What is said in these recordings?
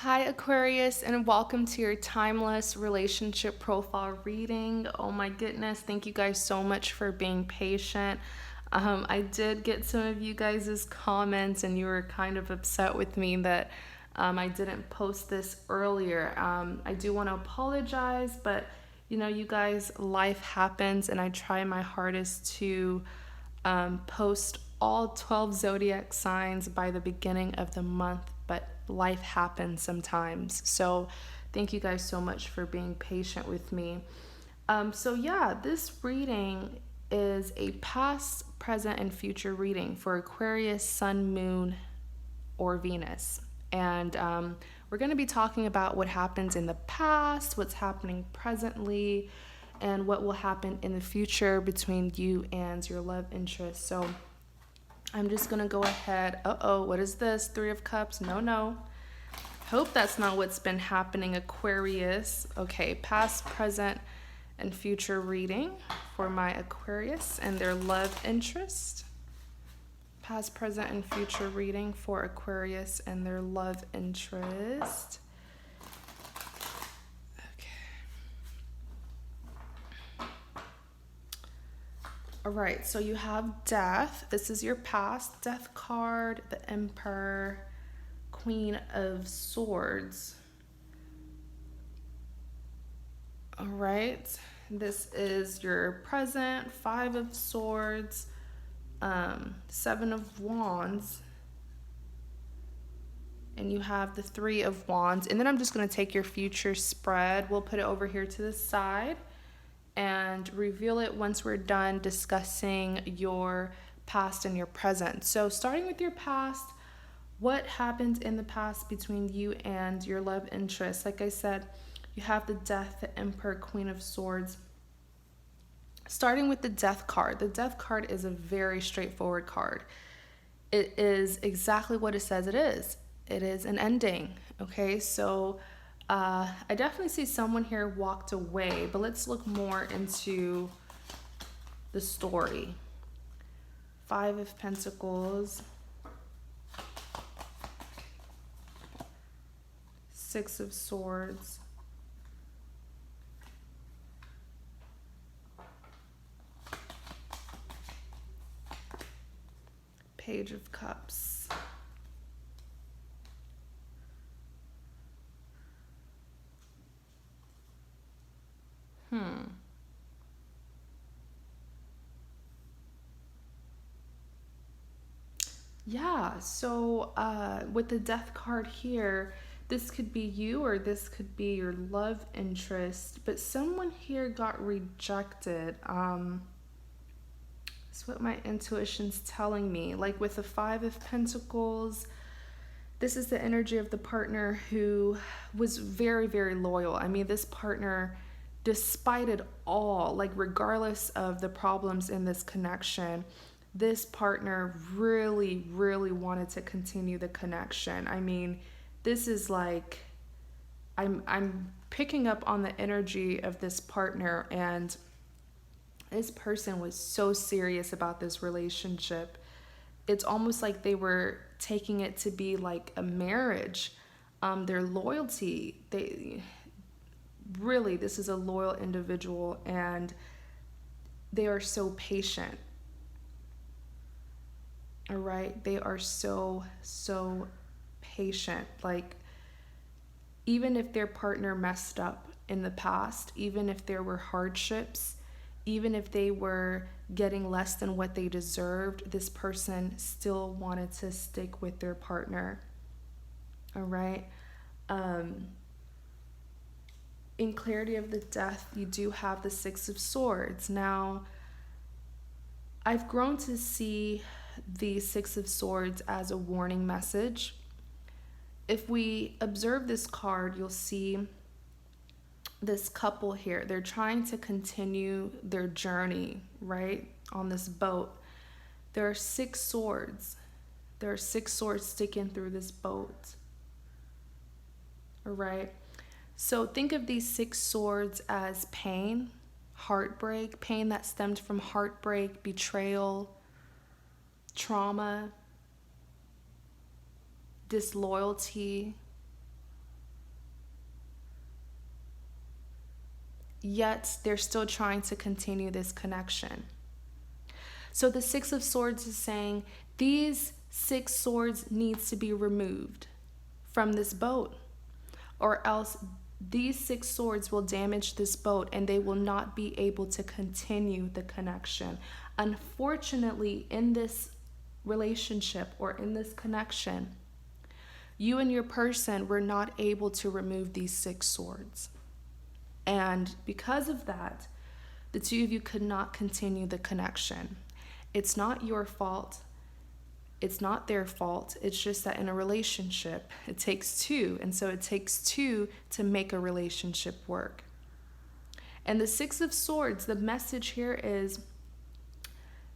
Hi, Aquarius, and welcome to your timeless relationship profile reading. Oh my goodness, thank you guys so much for being patient. I did get some of you guys' comments, and you were kind of upset with me that I didn't post this earlier. I do want to apologize, but you guys, life happens, and I try my hardest to post all 12 zodiac signs by the beginning of the month, but life happens sometimes. So, thank you guys so much for being patient with me. Yeah, this reading is a past, present, and future reading for Aquarius, Sun, Moon, or Venus. And we're going to be talking about what happens in the past, what's happening presently, and what will happen in the future between you and your love interest. So I'm just going to go ahead. What is this? Three of Cups? No. Hope that's not what's been happening, Aquarius. Okay, past, present, and future reading for my Aquarius and their love interest. Past, present, and future reading for Aquarius and their love interest. All right, so you have Death. This is your past. Death card, the Emperor, Queen of Swords. All right, this is your present. Five of Swords, Seven of Wands, and you have the Three of Wands. And then I'm just going to take your future spread. We'll put it over here to the side and reveal it once we're done discussing your past and your present. So starting with your past, what happened in the past between you and your love interest? Like I said, you have the Death, the Emperor, Queen of Swords. Starting with the Death card. The Death card is a very straightforward card. It is exactly what it says it is. It is an ending, okay? So I definitely see someone here walked away, but let's look more into the story. Five of Pentacles, Six of Swords, Page of Cups. Yeah, so with the Death card here, this could be you or this could be your love interest, but someone here got rejected. That's what my intuition's telling me. Like with the Five of Pentacles, this is the energy of the partner who was very, very loyal. I mean, this partner, despite it all, like regardless of the problems in this connection, this partner really, really wanted to continue the connection. I mean, this is like, I'm picking up on the energy of this partner, and this person was so serious about this relationship. It's almost like they were taking it to be like a marriage. Their loyalty, they really, this is a loyal individual, and they are so patient. All right, they are so patient. Like, even if their partner messed up in the past, even if there were hardships, even if they were getting less than what they deserved, this person still wanted to stick with their partner. All right. In clarity of the Death, you do have the Six of Swords. Now, I've grown to see the Six of Swords as a warning message. If we observe this card, you'll see this couple here. They're trying to continue their journey, right, on this boat. There are six swords. There are six swords sticking through this boat. All right. So think of these six swords as pain, heartbreak, pain that stemmed from heartbreak, betrayal, trauma, disloyalty, yet they're still trying to continue this connection. So the Six of Swords is saying these 6 swords needs to be removed from this boat, or else these 6 swords will damage this boat and they will not be able to continue the connection. Unfortunately, in this relationship or in this connection, you and your person were not able to remove these 6 swords. And because of that, the two of you could not continue the connection. It's not your fault. It's not their fault. It's just that in a relationship, it takes 2. And so it takes 2 to make a relationship work. And the 6 of Swords, the message here is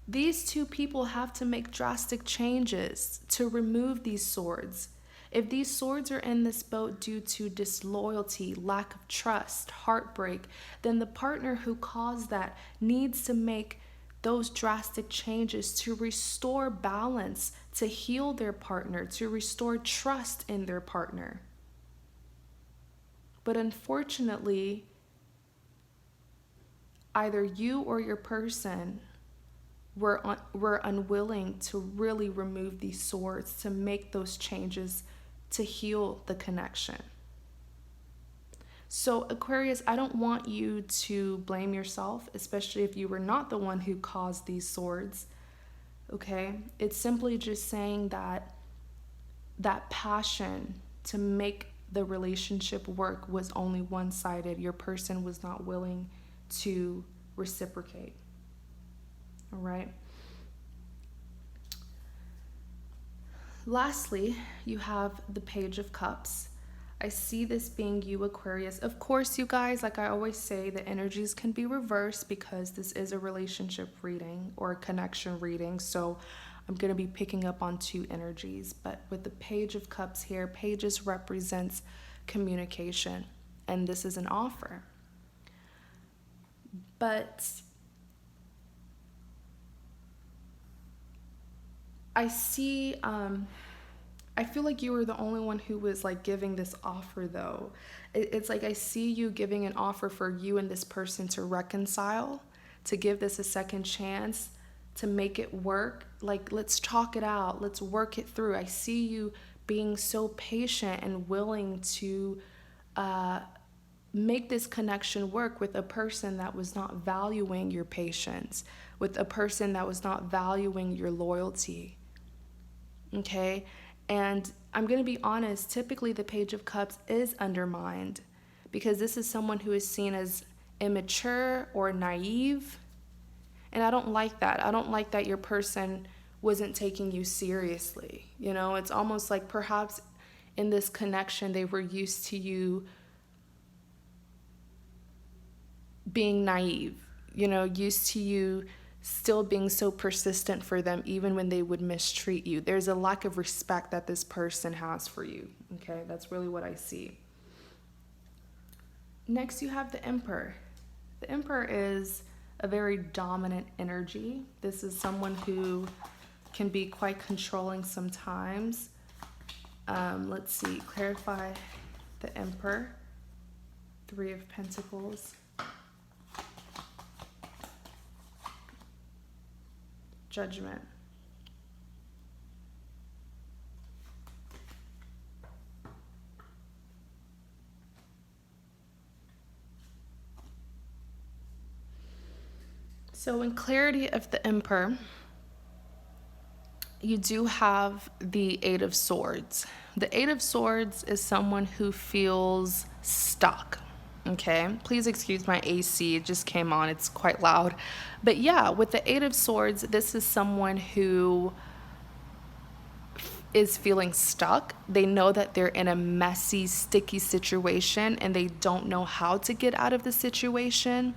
these 2 people have to make drastic changes to remove these swords. If these swords are in this boat due to disloyalty, lack of trust, heartbreak, then the partner who caused that needs to make those drastic changes to restore balance, to heal their partner, to restore trust in their partner. But unfortunately, either you or your person were unwilling to really remove these swords, to make those changes, to heal the connection. So Aquarius, I don't want you to blame yourself, especially if you were not the one who caused these swords, okay? It's simply just saying that that passion to make the relationship work was only one-sided. Your person was not willing to reciprocate, all right? Lastly, you have the Page of Cups. I see this being you, Aquarius. Of course, you guys, like I always say, the energies can be reversed because this is a relationship reading or a connection reading. So I'm going to be picking up on 2 energies. But with the Page of Cups here, pages represents communication. And this is an offer. But I see, I feel like you were the only one who was like giving this offer though. It's like I see you giving an offer for you and this person to reconcile, to give this a second chance, to make it work. Like, let's talk it out, let's work it through. I see you being so patient and willing to make this connection work with a person that was not valuing your patience, with a person that was not valuing your loyalty. Okay? And I'm going to be honest, typically the Page of Cups is undermined because this is someone who is seen as immature or naive. And I don't like that. I don't like that your person wasn't taking you seriously. You know, it's almost like perhaps in this connection they were used to you being naive, you know, used to you still being so persistent for them even when they would mistreat you. There's a lack of respect that this person has for you, okay? That's really what I see. Next, you have the Emperor. The Emperor is a very dominant energy. This is someone who can be quite controlling sometimes. Let's see, clarify the Emperor. 3 of Pentacles. Judgment. So in clarity of the Emperor, you do have the 8 of Swords. The 8 of Swords is someone who feels stuck. Okay, please excuse my AC, it just came on, it's quite loud. But yeah, with the 8 of Swords, this is someone who is feeling stuck. They know that they're in a messy, sticky situation and they don't know how to get out of the situation.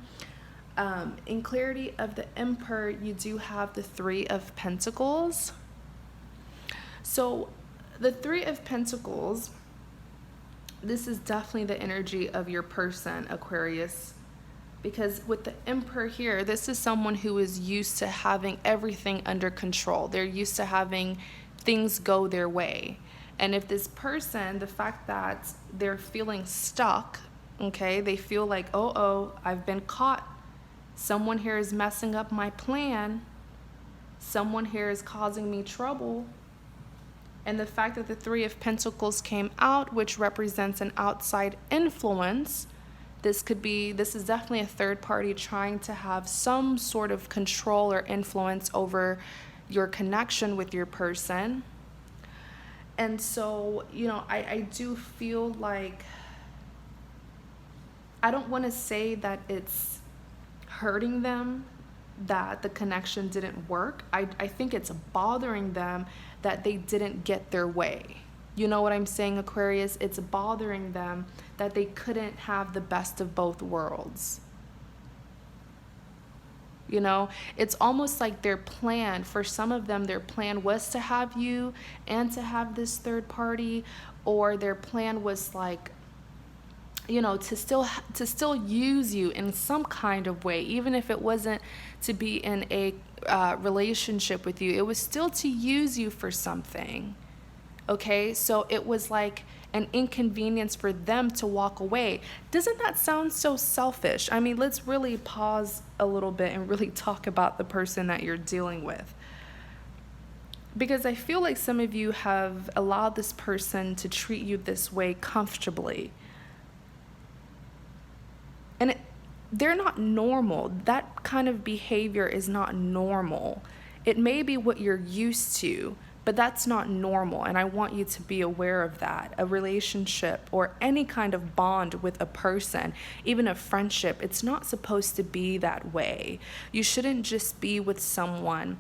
In clarity of the Emperor, you do have the 3 of Pentacles. So the 3 of Pentacles, this is definitely the energy of your person, Aquarius, because with the Emperor here, this is someone who is used to having everything under control. They're used to having things go their way. And if this person, the fact that they're feeling stuck, Okay, they feel like, oh, I've been caught. Someone here is messing up my plan. Someone here is causing me trouble. And the fact that the Three of Pentacles came out, which represents an outside influence, this is definitely a third party trying to have some sort of control or influence over your connection with your person. And so, I do feel like, I don't want to say that it's hurting them, that the connection didn't work. I think it's bothering them that they didn't get their way. You know what I'm saying, Aquarius? It's bothering them that they couldn't have the best of both worlds. It's almost like their plan, for some of them, their plan was to have you and to have this third party, or their plan was like, to still use you in some kind of way, even if it wasn't to be in a relationship with you. It was still to use you for something. Okay, so it was like an inconvenience for them to walk away. Doesn't that sound so selfish? I mean, let's really pause a little bit and really talk about the person that you're dealing with. Because I feel like some of you have allowed this person to treat you this way comfortably. And they're not normal. That kind of behavior is not normal. It may be what you're used to, but that's not normal. And I want you to be aware of that. A relationship or any kind of bond with a person, even a friendship, it's not supposed to be that way. You shouldn't just be with someone,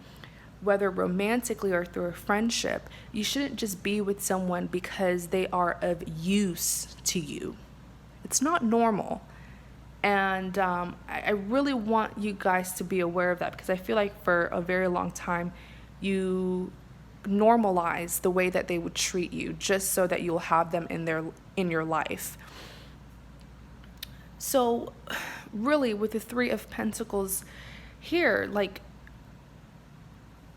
whether romantically or through a friendship. You shouldn't just be with someone because they are of use to you. It's not normal. And I really want you guys to be aware of that, because I feel like for a very long time you normalize the way that they would treat you just so that you'll have them in your life. So really, with the Three of Pentacles here, like,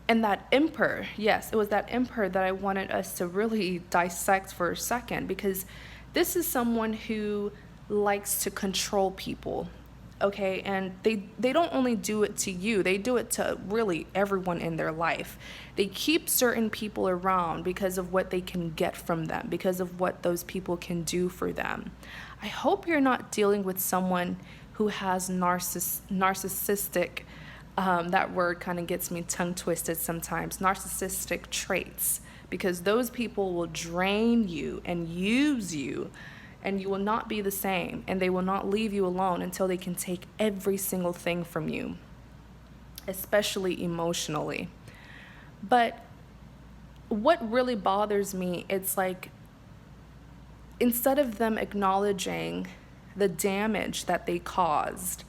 and that Emperor, yes, it was that Emperor that I wanted us to really dissect for a second, because this is someone who likes to control people, okay? And they don't only do it to you, they do it to really everyone in their life. They keep certain people around because of what they can get from them, because of what those people can do for them. I hope you're not dealing with someone who has narcissistic, that word kind of gets me tongue twisted sometimes, narcissistic traits, because those people will drain you and use you, and you will not be the same, and they will not leave you alone until they can take every single thing from you, especially emotionally. But what really bothers me, it's like, instead of them acknowledging the damage that they caused,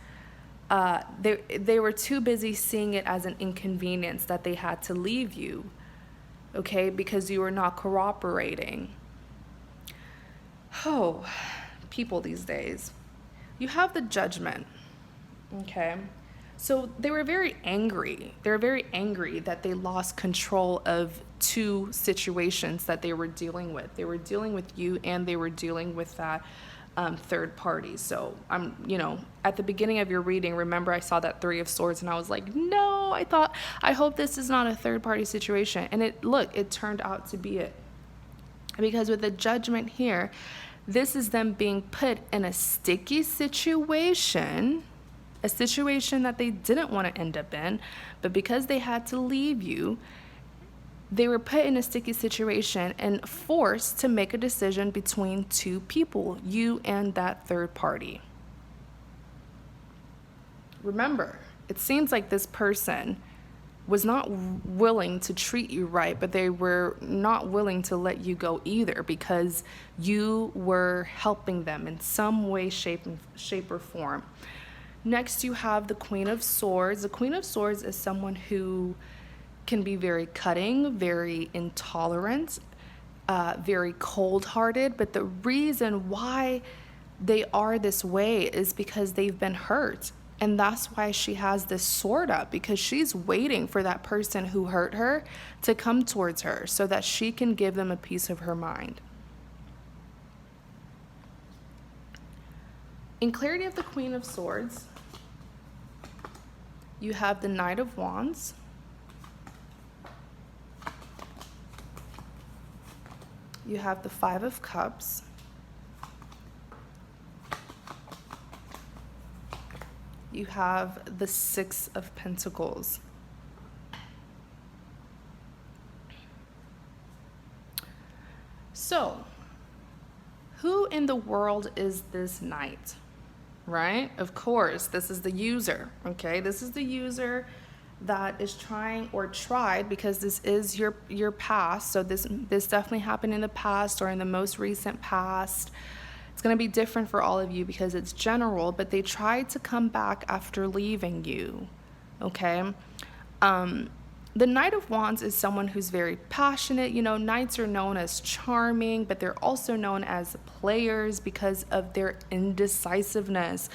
they were too busy seeing it as an inconvenience that they had to leave you, okay, because you were not cooperating. Oh, people these days. You have the Judgment, okay? So they were very angry. They were very angry that they lost control of two situations that they were dealing with. They were dealing with you, and they were dealing with that third party. So at the beginning of your reading, remember I saw that Three of Swords, and I was like, no, I hope this is not a third party situation. And it turned out to be it. Because with the Judgment here, this is them being put in a sticky situation, a situation that they didn't want to end up in, but because they had to leave you, they were put in a sticky situation and forced to make a decision between two people, you and that third party. Remember, it seems like this person was not willing to treat you right, but they were not willing to let you go either, because you were helping them in some way, shape or form. Next, you have the Queen of Swords. The Queen of Swords is someone who can be very cutting, very intolerant, very cold-hearted, but the reason why they are this way is because they've been hurt. And that's why she has this sword up, because she's waiting for that person who hurt her to come towards her so that she can give them a piece of her mind. In clarity of the Queen of Swords, you have the Knight of Wands, you have the Five of Cups, you have the Six of Pentacles. So, who in the world is this knight? Right? Of course, this is the user, okay? This is the user that is trying or tried, because this is your past. So this definitely happened in the past or in the most recent past. It's going to be different for all of you because it's general, but they tried to come back after leaving you, okay? The Knight of Wands is someone who's very passionate. You know, knights are known as charming, but they're also known as players because of their indecisiveness.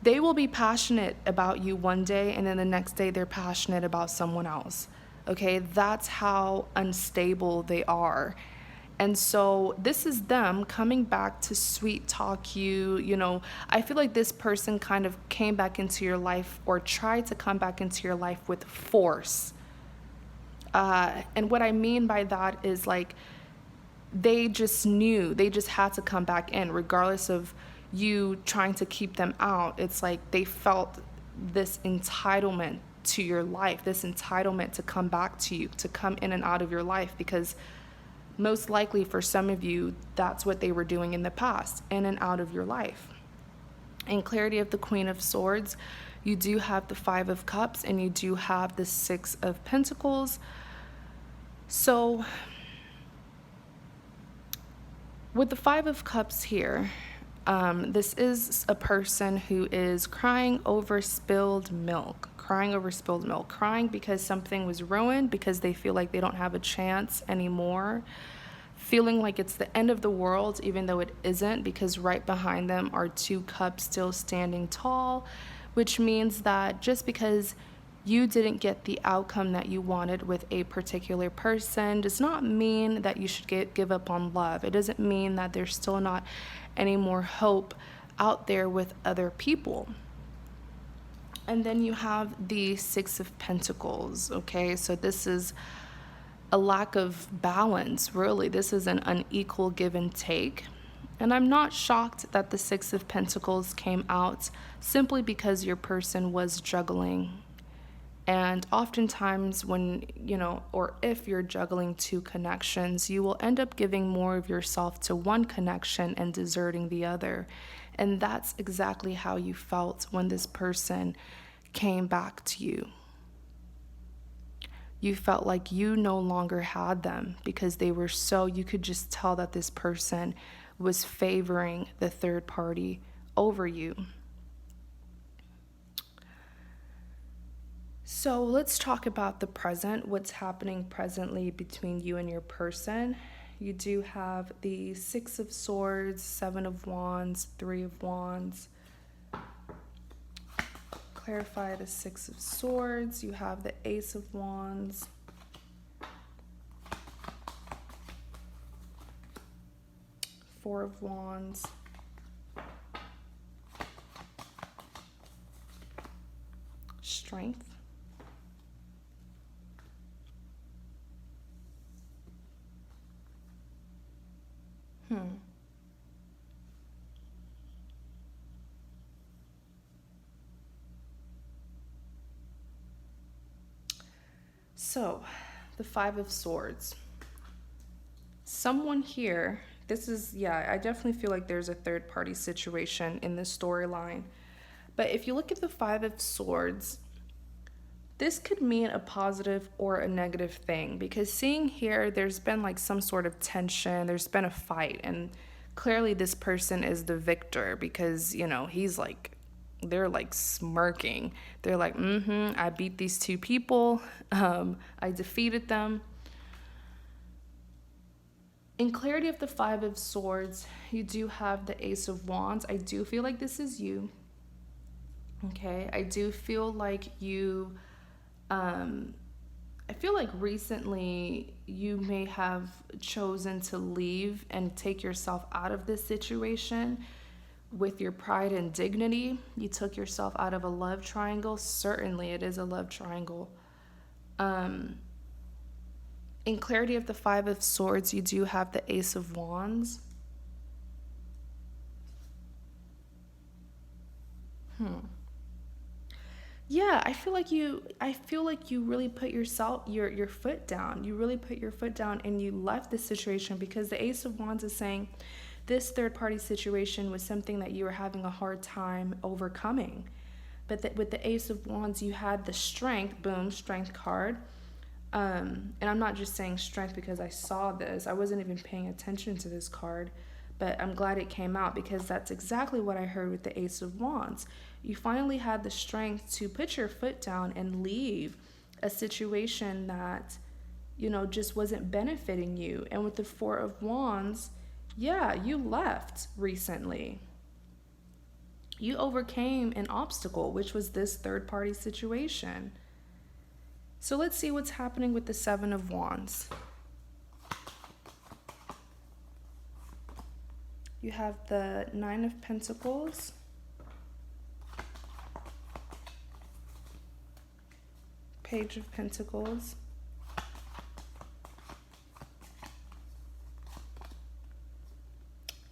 They will be passionate about you one day, and then the next day they're passionate about someone else. Okay, that's how unstable they are. And so this is them coming back to sweet talk you. You know, I feel like this person kind of came back into your life or tried to come back into your life with force. And what I mean by that is, like, they just knew they just had to come back in regardless of you trying to keep them out. It's like they felt this entitlement to your life, this entitlement to come back to you, to come in and out of your life, because most likely for some of you, that's what they were doing in the past, in and out of your life. In clarity of the Queen of Swords, you do have the Five of Cups and you do have the Six of Pentacles. So with the Five of Cups here, this is a person who is crying over spilled milk, crying because something was ruined, because they feel like they don't have a chance anymore, feeling like it's the end of the world, even though it isn't, because right behind them are two cups still standing tall, which means that just because you didn't get the outcome that you wanted with a particular person does not mean that you should give up on love. It doesn't mean that there's still not any more hope out there with other people. And then you have the Six of Pentacles, okay? So this is a lack of balance, really. This is an unequal give and take. And I'm not shocked that the Six of Pentacles came out simply because your person was juggling. And oftentimes when, you know, or if you're juggling two connections, you will end up giving more of yourself to one connection and deserting the other. And that's exactly how you felt when this person came back to you. You felt like you no longer had them because they were so, you could just tell that this person was favoring the third party over you. So let's talk about the present, what's happening presently between you and your person. You do have the Six of Swords, Seven of Wands, Three of Wands. Clarify the Six of Swords. You have the Ace of Wands. Four of Wands. Strength. So, the Five of Swords. Someone here, this is, yeah, I definitely feel like there's a third party situation in this storyline. But if you look at the Five of Swords, this could mean a positive or a negative thing, because seeing here, there's been like some sort of tension, there's been a fight, and clearly this person is the victor because, you know, he's like, they're like smirking. They're like, I beat these two people. I defeated them. In clarity of the Five of Swords, you do have the Ace of Wands. I do feel like this is you. Okay, I do feel like you, I feel like recently you may have chosen to leave and take yourself out of this situation, with your pride and dignity, you took yourself out of a love triangle. Certainly, it is a love triangle. Um, in clarity of the Five of Swords, you do have the Ace of Wands. Yeah, I feel like you really put your foot down. You really put your foot down and you left this situation, because the Ace of Wands is saying this third party situation was something that you were having a hard time overcoming. But with the Ace of Wands, you had the strength, boom, strength card. And I'm not just saying strength because I saw this. I wasn't even paying attention to this card, but I'm glad it came out, because that's exactly what I heard with the Ace of Wands. You finally had the strength to put your foot down and leave a situation that, just wasn't benefiting you. And with the Four of Wands, yeah, you left recently. You overcame an obstacle, which was this third party situation. So let's see what's happening with the Seven of Wands. You have the Nine of Pentacles, Page of Pentacles,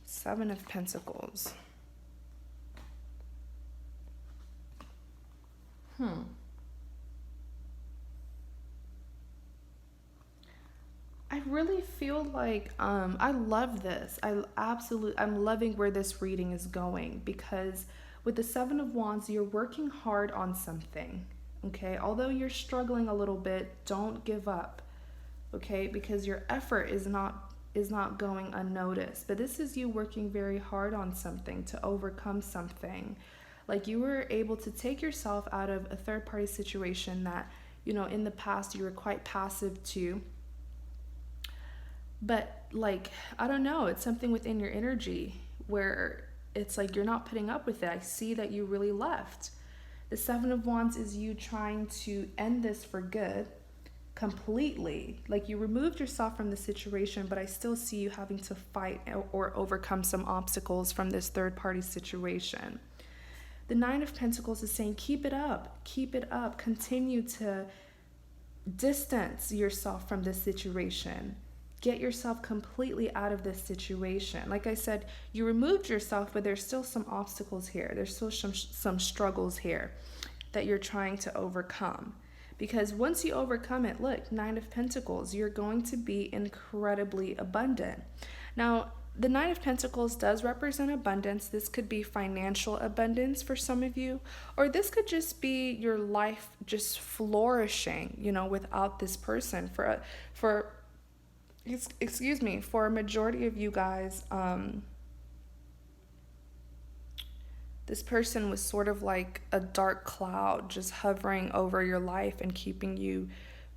Seven of Pentacles. I really feel like I love this. I'm loving where this reading is going, because with the Seven of Wands, you're working hard on something. Okay, although you're struggling a little bit, don't give up. Okay, because your effort is not going unnoticed. But this is you working very hard on something to overcome something. Like, you were able to take yourself out of a third party situation that, in the past you were quite passive to. But, like, I don't know, it's something within your energy where it's like you're not putting up with it. I see that you really left. The Seven of Wands is you trying to end this for good, completely. Like, you removed yourself from the situation, but I still see you having to fight or overcome some obstacles from this third party situation. The Nine of Pentacles is saying keep it up, continue to distance yourself from this situation. Get yourself completely out of this situation. Like I said, you removed yourself, but there's still some obstacles here. There's still some struggles here that you're trying to overcome. Because once you overcome it, look, Nine of Pentacles, you're going to be incredibly abundant. Now, the Nine of Pentacles does represent abundance. This could be financial abundance for some of you, or this could just be your life just flourishing, without this person. For a majority of you guys, this person was sort of like a dark cloud just hovering over your life and keeping you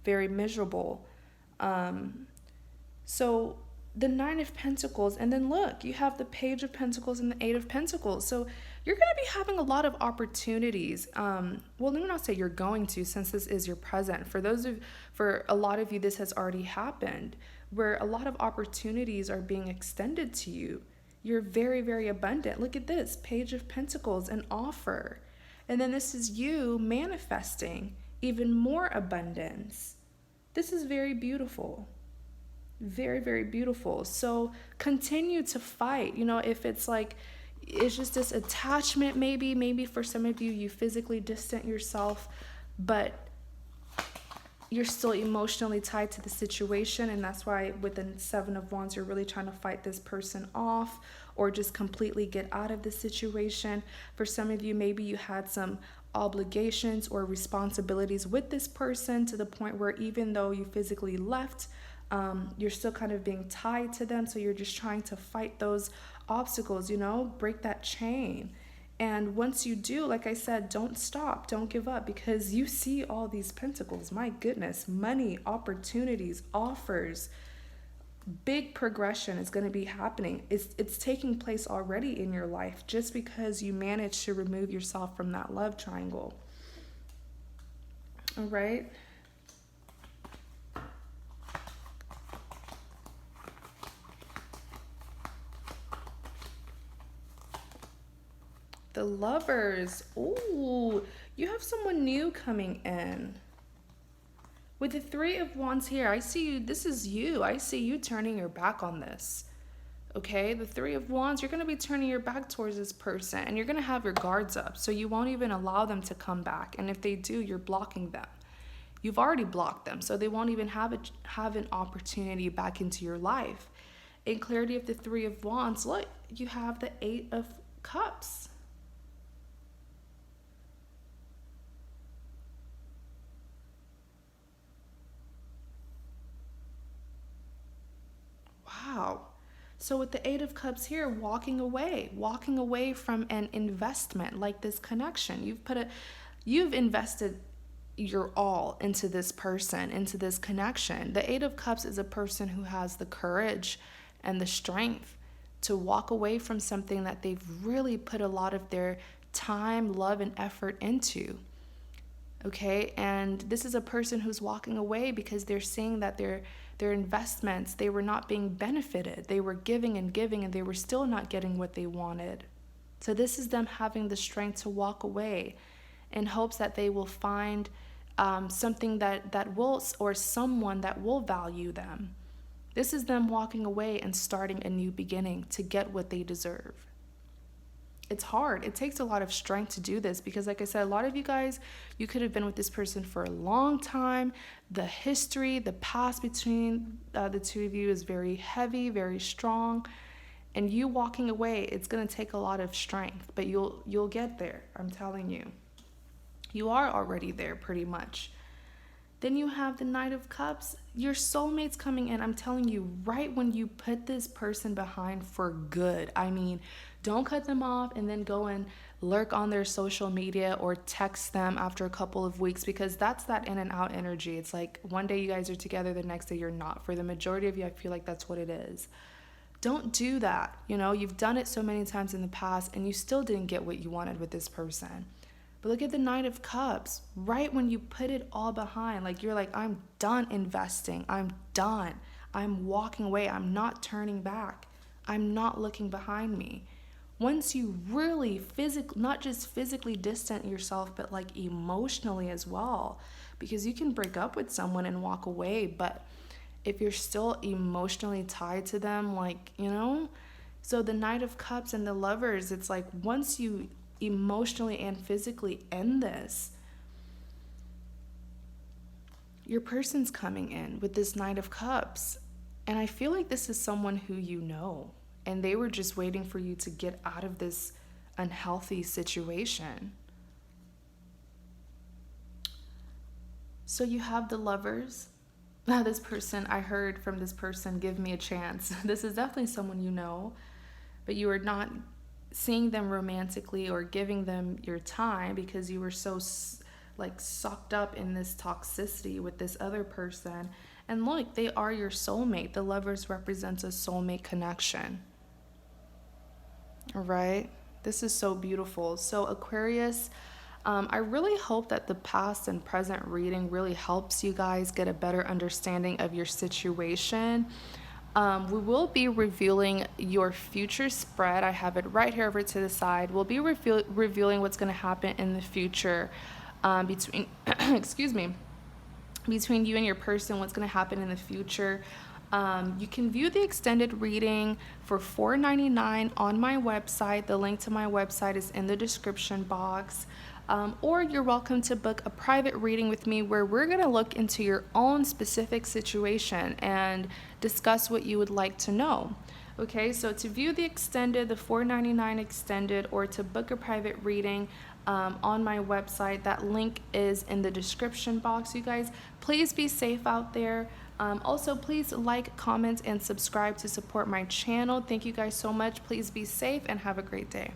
very miserable. So the Nine of Pentacles, and then look, you have the Page of Pentacles and the Eight of Pentacles. So you're going to be having a lot of opportunities. Well, let me not say you're going to, since this is your present. For a lot of you, this has already happened, where a lot of opportunities are being extended to you. You're very, very abundant. Look at this, Page of Pentacles, an offer. And then this is you manifesting even more abundance. This is very beautiful. Very, very beautiful. So continue to fight. If it's like, it's just this attachment, maybe for some of you, you physically distant yourself, but you're still emotionally tied to the situation. And that's why with the Seven of Wands, you're really trying to fight this person off or just completely get out of the situation. For some of you, maybe you had some obligations or responsibilities with this person to the point where even though you physically left, you're still kind of being tied to them. So you're just trying to fight those obstacles, break that chain. And once you do, like I said, don't stop, don't give up, because you see all these pentacles. My goodness, money, opportunities, offers, big progression is going to be happening. It's taking place already in your life just because you managed to remove yourself from that love triangle. All right. The Lovers. Ooh, you have someone new coming in. With the Three of Wands here, I see you. This is you. I see you turning your back on this. Okay, the Three of Wands, you're going to be turning your back towards this person and you're going to have your guards up. So you won't even allow them to come back. And if they do, you're blocking them. You've already blocked them. So they won't even have an opportunity back into your life. In clarity of the Three of Wands, look, you have the Eight of Cups. Wow. So with the Eight of Cups here, walking away from an investment like this connection. You've invested your all into this person, into this connection. The Eight of Cups is a person who has the courage and the strength to walk away from something that they've really put a lot of their time, love, and effort into. Okay, and this is a person who's walking away because they're seeing that their investments, they were not being benefited. They were giving and giving and they were still not getting what they wanted. So this is them having the strength to walk away in hopes that they will find something that will, or someone that will value them. This is them walking away and starting a new beginning to get what they deserve. It's hard. It takes a lot of strength to do this because, like I said, a lot of you guys, you could have been with this person for a long time. The history, the past between the two of you is very heavy, very strong. And you walking away, it's going to take a lot of strength, but you'll get there. I'm telling you. You are already there pretty much. Then you have the Knight of Cups. Your soulmate's coming in. I'm telling you, right when you put this person behind for good. I mean, don't cut them off and then go and lurk on their social media or text them after a couple of weeks, because that's that in and out energy. It's like one day you guys are together, the next day you're not. For the majority of you, I feel like that's what it is. Don't do that. You know, you've done it so many times in the past and you still didn't get what you wanted with this person. But look at the Knight of Cups. Right when you put it all behind, like you're like, I'm done investing. I'm done. I'm walking away. I'm not turning back. I'm not looking behind me. Once you really not just physically distant yourself, but like emotionally as well, because you can break up with someone and walk away, but if you're still emotionally tied to them, like, you know, so the Knight of Cups and the Lovers, it's like once you emotionally and physically end this, your person's coming in with this Knight of Cups. And I feel like this is someone who you know, and they were just waiting for you to get out of this unhealthy situation. So you have the Lovers. Now this person, I heard from this person, give me a chance. This is definitely someone you know, but you are not seeing them romantically or giving them your time because you were so like sucked up in this toxicity with this other person. And look, they are your soulmate. The Lovers represents a soulmate connection. All right, this is so beautiful. So Aquarius, I really hope that the past and present reading really helps you guys get a better understanding of your situation. We will be revealing your future spread. I have it right here over to the side. We'll be revealing what's going to happen in the future between, excuse me, between you and your person, what's going to happen in the future. You can view the extended reading for $4.99 on my website. The link to my website is in the description box. Or you're welcome to book a private reading with me where we're going to look into your own specific situation and discuss what you would like to know. Okay, so to view the extended, the $4.99 extended, or to book a private reading on my website, that link is in the description box. You guys, please be safe out there. Also, please like, comment, and subscribe to support my channel. Thank you guys so much. Please be safe and have a great day.